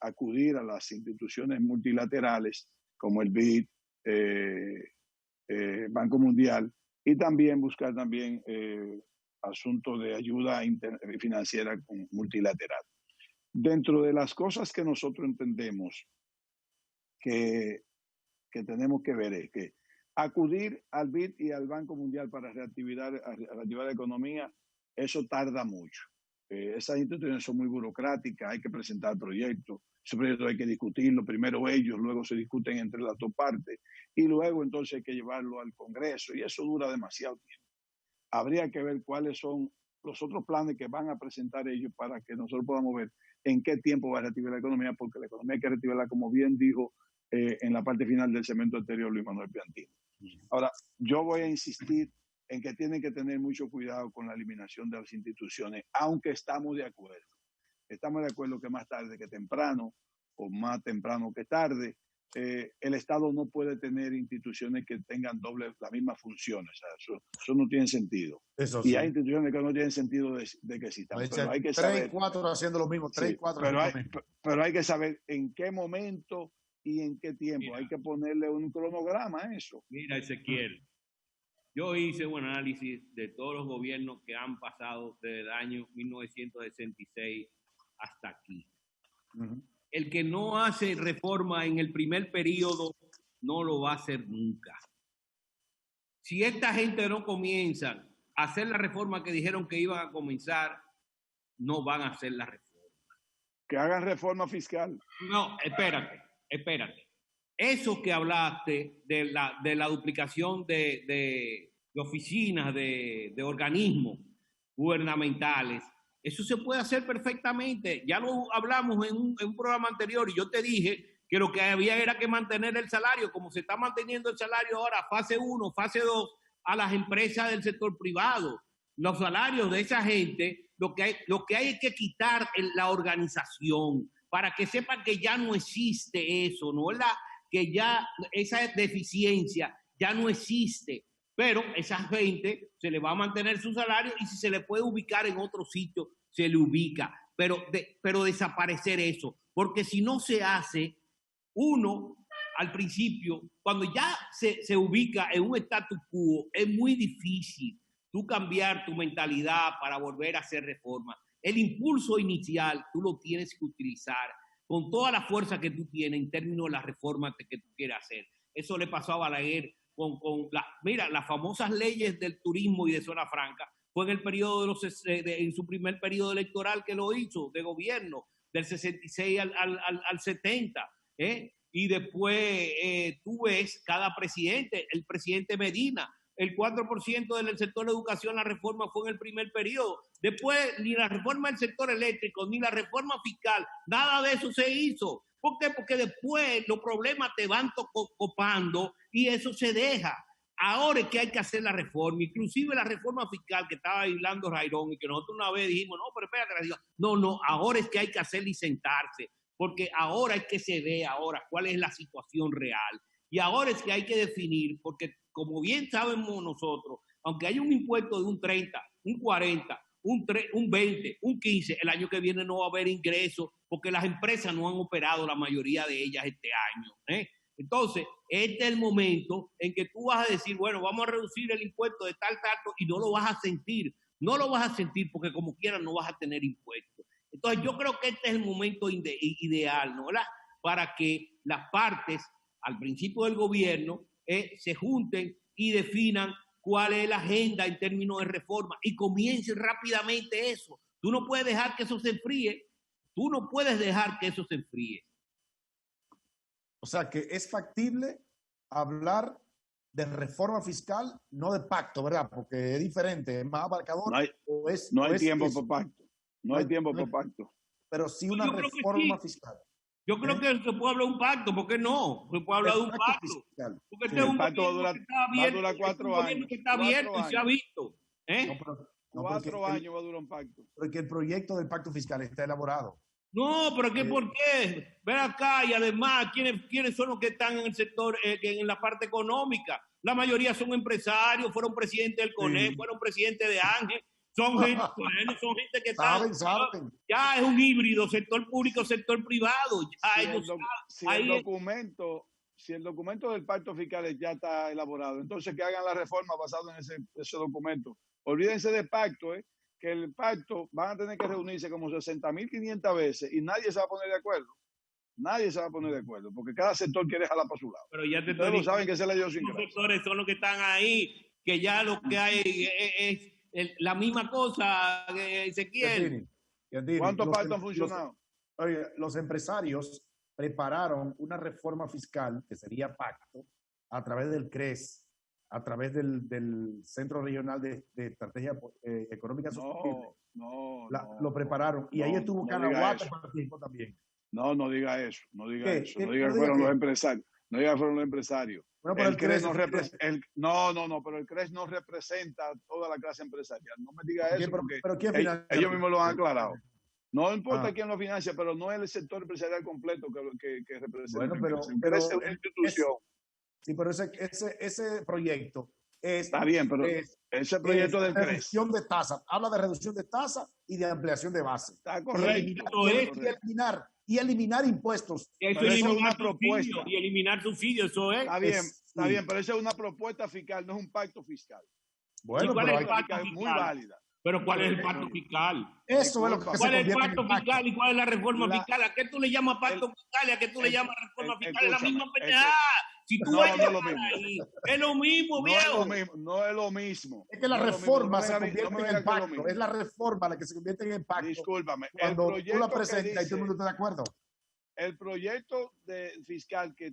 acudir a las instituciones multilaterales como el BID, Banco Mundial, y también buscar también asuntos de ayuda financiera multilateral. Dentro de las cosas que nosotros entendemos que tenemos que ver es que acudir al BID y al Banco Mundial para reactivar la economía, eso tarda mucho. Esas instituciones son muy burocráticas, hay que presentar proyectos, esos proyectos hay que discutirlo, primero ellos, luego se discuten entre las dos partes y luego entonces hay que llevarlo al Congreso y eso dura demasiado tiempo. Habría que ver cuáles son los otros planes que van a presentar ellos para que nosotros podamos ver en qué tiempo va a reactivar la economía, porque la economía hay que reactivarla, como bien dijo en la parte final del segmento anterior Luis Manuel Piantini. Ahora, yo voy a insistir en que tienen que tener mucho cuidado con la eliminación de las instituciones, aunque estamos de acuerdo. Estamos de acuerdo que más tarde que temprano, o más temprano que tarde, el Estado no puede tener instituciones que tengan la misma función. O sea, eso no tiene sentido. Eso y sí. hay instituciones que no tienen sentido de que existan. Pero hay que saber, 3, 4 haciendo lo mismo, 3, 4 pero hay que saber en qué momento y en qué tiempo. Mira, hay que ponerle un cronograma a eso. Mira, Ezequiel, yo hice un análisis de todos los gobiernos que han pasado desde el año 1966 hasta aquí. El que no hace reforma en el primer periodo no lo va a hacer nunca. Si esta gente no comienza a hacer la reforma que dijeron que iban a comenzar, no van a hacer la reforma. Que hagan reforma fiscal. No, espérate. Eso que hablaste de la duplicación de oficinas, de organismos gubernamentales, eso se puede hacer perfectamente. Ya lo hablamos en un programa anterior y yo te dije que lo que había era que mantener el salario, como se está manteniendo el salario ahora, fase 1, fase 2, a las empresas del sector privado. Los salarios de esa gente, lo que hay es que quitar la organización para que sepan que ya no existe eso, ¿no? Que ya esa deficiencia ya no existe. Pero esa gente se le va a mantener su salario y si se le puede ubicar en otro sitio, se le ubica. Pero desaparecer eso. Porque si no se hace, uno, al principio, cuando ya se ubica en un status quo, es muy difícil tú cambiar tu mentalidad para volver a hacer reformas. El impulso inicial tú lo tienes que utilizar con toda la fuerza que tú tienes en términos de las reformas que tú quieres hacer. Eso le pasó a Balaguer mira, las famosas leyes del turismo y de zona franca, fue en el periodo en su primer periodo electoral que lo hizo de gobierno, del 66 al 70, y después tú ves cada presidente, el presidente Medina, el 4% del sector de educación, la reforma fue en el primer periodo. Después, ni la reforma del sector eléctrico, ni la reforma fiscal, nada de eso se hizo. ¿Por qué? Porque después los problemas te van copando y eso se deja. Ahora es que hay que hacer la reforma, inclusive la reforma fiscal que estaba hablando Jairón y que nosotros una vez dijimos, no, pero espérate, no, ahora es que hay que hacerla y sentarse, porque ahora es que se ve ahora cuál es la situación real. Y ahora es que hay que definir, porque como bien sabemos nosotros, aunque haya un impuesto de un 30, un 40, un 20, un 15, el año que viene no va a haber ingresos porque las empresas no han operado, la mayoría de ellas este año. Entonces, este es el momento en que tú vas a decir, bueno, vamos a reducir el impuesto de tal, y no lo vas a sentir. No lo vas a sentir porque como quieras no vas a tener impuestos. Entonces, yo creo que este es el momento ideal, ¿no? Para que las partes, al principio del gobierno, se junten y definan cuál es la agenda en términos de reforma y comiencen rápidamente eso. Tú no puedes dejar que eso se enfríe. O sea que es factible hablar de reforma fiscal, no de pacto, ¿verdad? Porque es diferente, es más abarcador. No hay tiempo para pacto. No hay tiempo para pacto. Pero sí una reforma fiscal. Yo creo que se puede hablar de un pacto, ¿por qué no? Se puede hablar de un pacto. Porque este es un pacto va a durar 4 años. Que está abierto y se ha visto. No, 4 años va a durar un pacto. Porque el proyecto del pacto fiscal está elaborado. No, pero ¿por qué? Ven acá y además, ¿quiénes son los que están en el sector, en la parte económica? La mayoría son empresarios, fueron presidentes del CONEP, fueron presidentes de Ángel. Son gente que saben. Ya es un híbrido, sector público, sector privado. Si el documento del pacto fiscal ya está elaborado, entonces que hagan la reforma basada en ese documento. Olvídense del pacto, que el pacto van a tener que reunirse como 60.500 veces y nadie se va a poner de acuerdo. Nadie se va a poner de acuerdo, porque cada sector quiere jalar para su lado. Pero ya te Ustedes lo saben que esa es la los idiosincrasia. sectores son los que están ahí, que ya lo que hay es la misma cosa, Ezequiel. ¿Cuántos pactos han funcionado? Oye, los empresarios prepararon una reforma fiscal, que sería pacto, a través del CRES, a través del Centro Regional de Estrategia Económica Sostenible. Lo prepararon. Y ahí estuvo Canaguate, participó también. No diga eso. No diga eso. No diga que fueron los empresarios. No diga que fueron los empresarios. Bueno, pero el CRES no pero el CRES no representa a toda la clase empresarial. No me diga eso, porque pero ¿quién ellos mismos lo han aclarado. No importa quién lo financia, pero no es el sector empresarial completo que representa. Bueno, pero es una institución. Sí, pero ese proyecto es... Está bien, pero ese proyecto del CRES. Reducción de tasa. Habla de reducción de tasa y de ampliación de base. Está correcto. Y eliminar impuestos. Eso es una propuesta. Y eliminar subsidios, eso es. Está bien, pero esa es una propuesta fiscal, no es un pacto fiscal. Bueno, ¿cuál es el pacto fiscal? Muy válida. Pero ¿cuál es el pacto fiscal? Eso es lo que ¿Cuál es el pacto fiscal y cuál es la reforma fiscal? ¿A qué tú le llamas pacto fiscal y a qué tú le llamas reforma fiscal? Es la misma pendejada. Si tú ves es lo mismo. Ahí, es lo mismo, viejo. No es lo mismo. Es que la reforma se convierte en el pacto. Es la reforma la que se convierte en el pacto. Discúlpame. Cuando tú la presentas y todo el mundo está de acuerdo. El proyecto fiscal que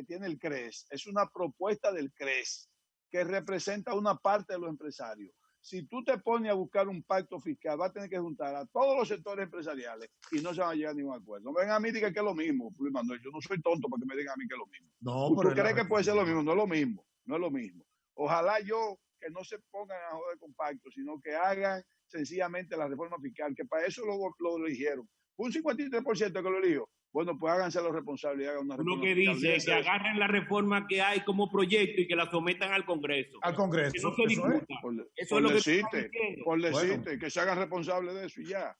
tiene el CRES es una propuesta del CRES que representa una parte de los empresarios. Si tú te pones a buscar un pacto fiscal, vas a tener que juntar a todos los sectores empresariales y no se van a llegar a ningún acuerdo. No vengan a mí y digan que es lo mismo, Luis Manuel. Yo no soy tonto para que me digan a mí que es lo mismo. No, ¿Tú crees que puede ser lo mismo? No es lo mismo. No es lo mismo. Ojalá que no se pongan a joder con pactos, sino que hagan sencillamente la reforma fiscal, que para eso lo eligieron. Un 53% que lo eligió. Bueno, pues háganse los responsables y hagan una reforma. Lo que dice es que agarren la reforma que hay como proyecto y que la sometan al Congreso. Al Congreso. Que no se discuta. Eso es lo que decirte, que se hagan responsables de eso y ya.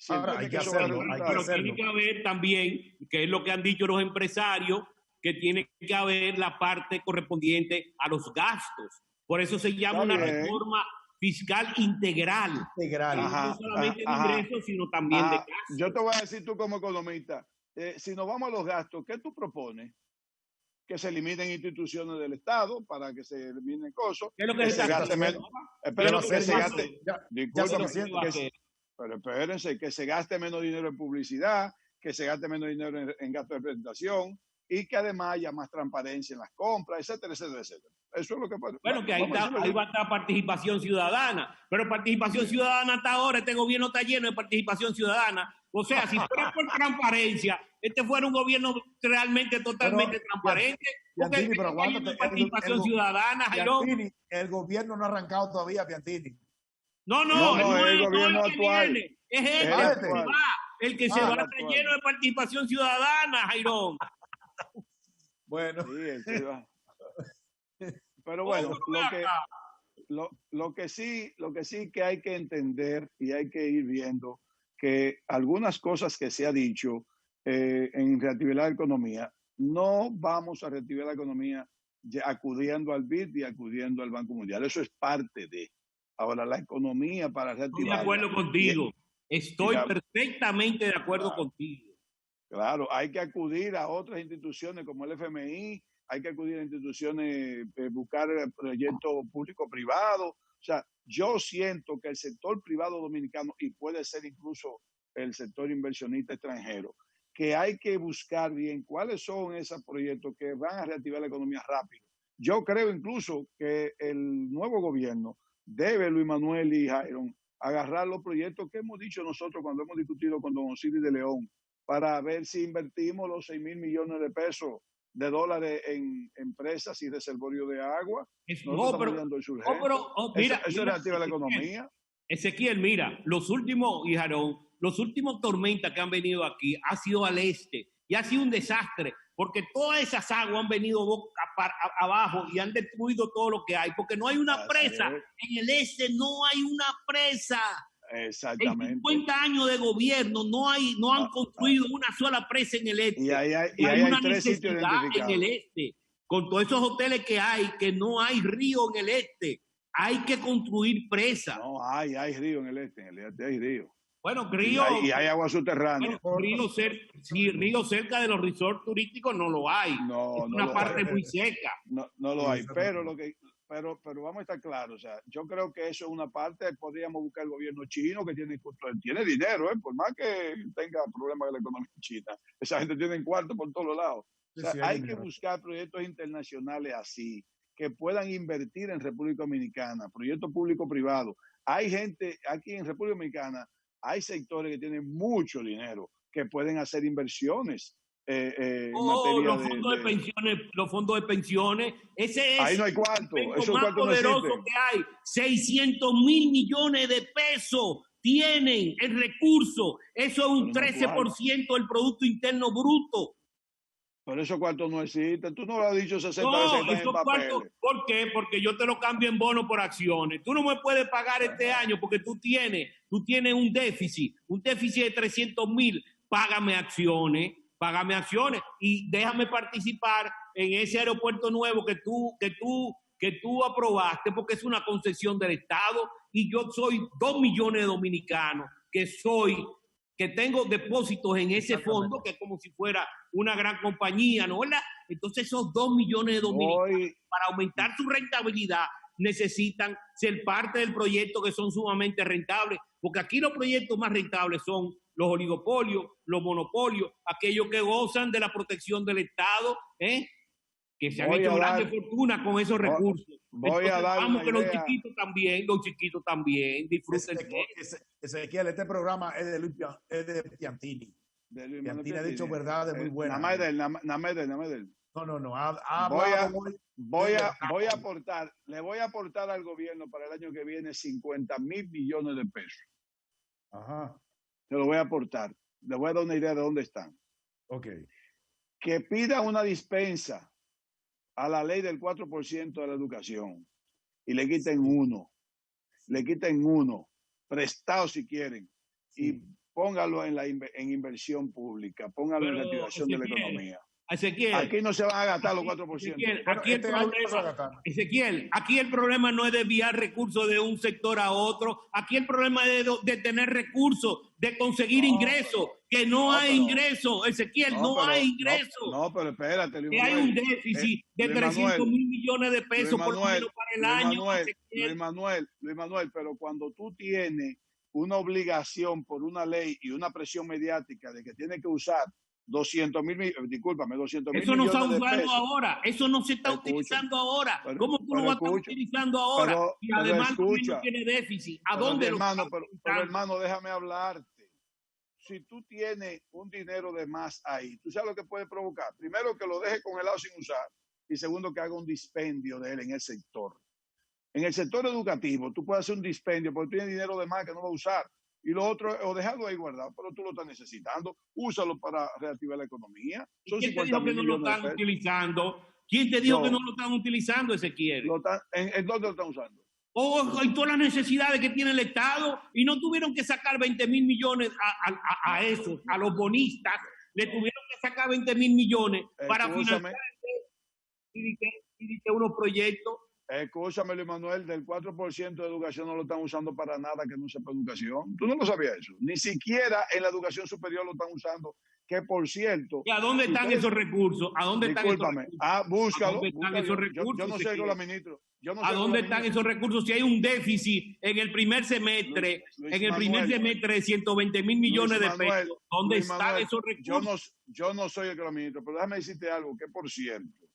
Ahora, hay que hacerlo. Pero tiene que haber también, que es lo que han dicho los empresarios, que tiene que haber la parte correspondiente a los gastos. Por eso se llama una reforma fiscal integral. No solamente de ingresos, sino también de gastos. Yo te voy a decir tú como economista, si nos vamos a los gastos, ¿qué tú propones? Que se eliminen instituciones del Estado para que se eliminen cosas. ¿Qué es lo que se gaste menos? Pero espérense, que se gaste menos dinero en publicidad, que se gaste menos dinero en gasto de presentación y que además haya más transparencia en las compras, etcétera, etcétera, etcétera. Eso es lo que pasa. Bueno, que ahí va a estar participación ciudadana, pero participación ciudadana hasta ahora, este gobierno está lleno de participación ciudadana. O sea, si fuera por transparencia, este fuera un gobierno realmente totalmente transparente. Piantini, pero aguántate. Participación ciudadana, Jairo. El gobierno no ha arrancado todavía, Piantini. No, el gobierno actual. Es el que se va a estar lleno de participación ciudadana, Jairón. Bueno. Sí, pero bueno, lo que sí que hay que entender y hay que ir viendo que algunas cosas que se ha dicho en reactivar la economía, no vamos a reactivar la economía acudiendo al BID y acudiendo al Banco Mundial. Eso es parte de. Ahora, la economía para reactivar. Estoy de acuerdo contigo. Estoy perfectamente de acuerdo contigo. Claro, hay que acudir a otras instituciones como el FMI, hay que acudir a instituciones, buscar proyectos público-privados. O sea, yo siento que el sector privado dominicano, y puede ser incluso el sector inversionista extranjero, que hay que buscar bien cuáles son esos proyectos que van a reactivar la economía rápido. Yo creo incluso que el nuevo gobierno debe, Luis Manuel y Jairo, agarrar los proyectos que hemos dicho nosotros cuando hemos discutido con don Osiris de León, para ver si invertimos los 6,000 millones de pesos de dólares en empresas y reservorios de agua. Mira, eso reactiva la economía. Ezequiel, mira, los últimos tormentas que han venido aquí ha sido al este y ha sido un desastre, porque todas esas aguas han venido abajo y han destruido todo lo que hay, porque no hay una presa. En el este no hay una presa. Exactamente. En 50 años de gobierno no han construido una sola presa en el este. Y hay una tres sitios identificados en el este. Con todos esos hoteles que no hay río en el este. Hay que construir presas. No, hay río en el este hay río. Bueno, Río... Y hay agua subterránea. Bueno, río cerca de los resorts turísticos no lo hay. No, es una parte muy seca. No lo hay, pero vamos a estar claros, o sea, yo creo que eso es una parte, podríamos buscar el gobierno chino que tiene dinero, por más que tenga problemas con la economía china, esa gente tiene cuarto por todos lados. O sea, hay que buscar proyectos internacionales así, que puedan invertir en República Dominicana, proyectos público-privados. Hay gente aquí en República Dominicana, hay sectores que tienen mucho dinero, que pueden hacer inversiones. Los fondos de pensiones, ese es ahí no hay cuarto, el más poderoso que hay. 600,000 millones de pesos tienen el recurso, eso es un 13% del Producto Interno Bruto. Pero esos cuartos no existen, tú no lo has dicho 60 no, veces en cuartos, ¿por qué? Porque yo te lo cambio en bono por acciones. Tú no me puedes pagar este año porque tú tienes un déficit de 300,000, págame acciones y déjame participar en ese aeropuerto nuevo que tú aprobaste, porque es una concesión del Estado y yo soy 2 millones de dominicanos que tengo depósitos en ese fondo, que es como si fuera una gran compañía, ¿no? ¿Verdad? Entonces esos 2 millones de dominicanos, para aumentar su rentabilidad, necesitan ser parte del proyecto, que son sumamente rentables, porque aquí los proyectos más rentables son los oligopolios, los monopolios, aquellos que gozan de la protección del Estado, que se han hecho grandes fortunas con esos recursos. Vamos que los chiquitos también disfruten. Ezequiel, este programa es de Piantini. Piantini ha dicho verdades muy buenas. Namedel. No. Le voy a aportar al gobierno para el año que viene 50,000 millones de pesos. Ajá. Se lo voy a aportar. Le voy a dar una idea de dónde están. Ok. Que pidan una dispensa a la ley del 4% de la educación y le quiten uno, prestado si quieren, y póngalo en inversión pública, póngalo en reactivación de la economía. Ezequiel, aquí no se van a gastar los 4%. Ezequiel, aquí el problema no es desviar recursos de un sector a otro. Aquí el problema es de tener recursos, de conseguir ingresos. Que no hay ingresos, Ezequiel, no hay ingresos. No, pero espérate, Luis Manuel. Hay un déficit de 300,000 millones de pesos por lo menos para el año. Luis Manuel, pero cuando tú tienes una obligación por una ley y una presión mediática de que tienes que usar 200,000 millones de Eso no se está usando ahora. Eso no se está utilizando ahora. ¿Cómo tú lo vas a estar utilizando ahora? Y además no tiene déficit. ¿A dónde pero hermano, déjame hablarte. Si tú tienes un dinero de más ahí, ¿tú sabes lo que puede provocar? Primero, que lo deje congelado sin usar. Y segundo, que haga un dispendio de él en el sector. En el sector educativo, tú puedes hacer un dispendio porque tienes dinero de más que no va a usar. Y lo otro, o dejarlo ahí guardado, pero tú lo estás necesitando, úsalo para reactivar la economía. Son ¿Quién te dijo que no lo están utilizando? ¿Quién te dijo que no lo están utilizando, Ezequiel? ¿En dónde lo están usando? Y todas las necesidades que tiene el Estado, y no tuvieron que sacar 20,000 millones a esos, a los bonistas, le tuvieron que sacar 20,000 millones para financiar unos proyectos. Escúchame, Luis Manuel, del 4% de educación no lo están usando para nada que no sepa educación. ¿Tú no lo sabías eso? Ni siquiera en la educación superior lo están usando, que por cierto... ¿Y a dónde están esos recursos? ¿A dónde están esos recursos? Búscalo. Yo no soy la ministro. ¿A dónde están esos recursos? Si hay un déficit en el primer semestre, de 120,000 millones de pesos, ¿dónde están esos recursos? Yo no soy el que lo ministro, pero déjame decirte algo, que por cierto,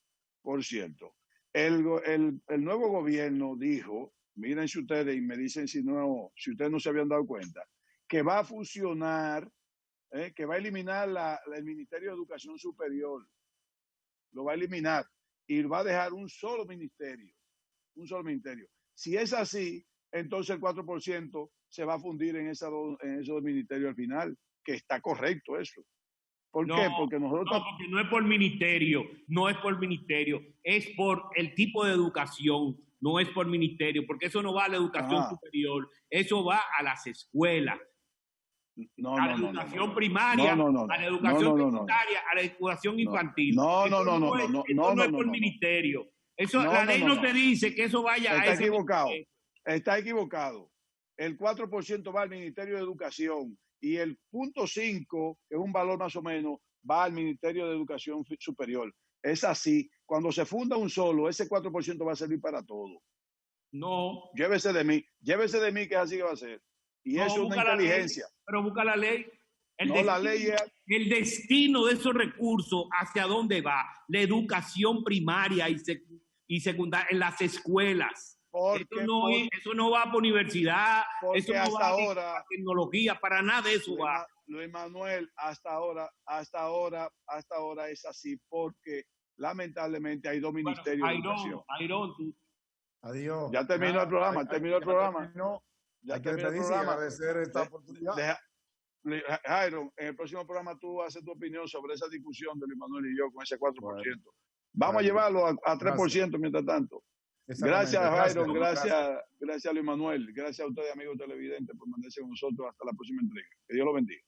el nuevo gobierno dijo, miren si ustedes y me dicen si ustedes no se habían dado cuenta, que va a fusionar, que va a eliminar el Ministerio de Educación Superior. Lo va a eliminar y va a dejar un solo ministerio. Si es así, entonces el 4% se va a fundir en esos dos ministerios al final, que está correcto eso. ¿Por qué? Porque nosotros... No, porque no es por ministerio, es por el tipo de educación, no es por ministerio, porque eso no va a la educación superior, eso va a las escuelas, a la educación primaria, a la educación secundaria, a la educación infantil. No es por ministerio. Eso, la ley no te dice que eso vaya a ese... Está equivocado. el 4% va al Ministerio de Educación y el 0.5, que es un valor más o menos, va al Ministerio de Educación Superior. Es así. Cuando se funda un solo, ese 4% va a servir para todo. No. Llévese de mí que es así que va a ser. Y No, eso es una inteligencia. Pero busca la ley. La ley es... El destino de esos recursos, ¿hacia dónde va? La educación primaria y secundaria en las escuelas. Eso no va para universidad, eso no va para tecnología, para nada de eso va. Luis Manuel, hasta ahora es así porque lamentablemente hay dos ministerios de educación. Adiós. Ya terminó el programa, Ya terminó el programa. Agradecer esta oportunidad. Jairo, en el próximo programa tú haces tu opinión sobre esa discusión de Luis Manuel y yo con ese 4%. Bueno, vamos a llevarlo a 3% gracias. Mientras tanto. Gracias, Jairo. Gracias, Luis Manuel. Gracias a ustedes, amigos televidentes, por mantenerse con nosotros hasta la próxima entrega. Que Dios lo bendiga.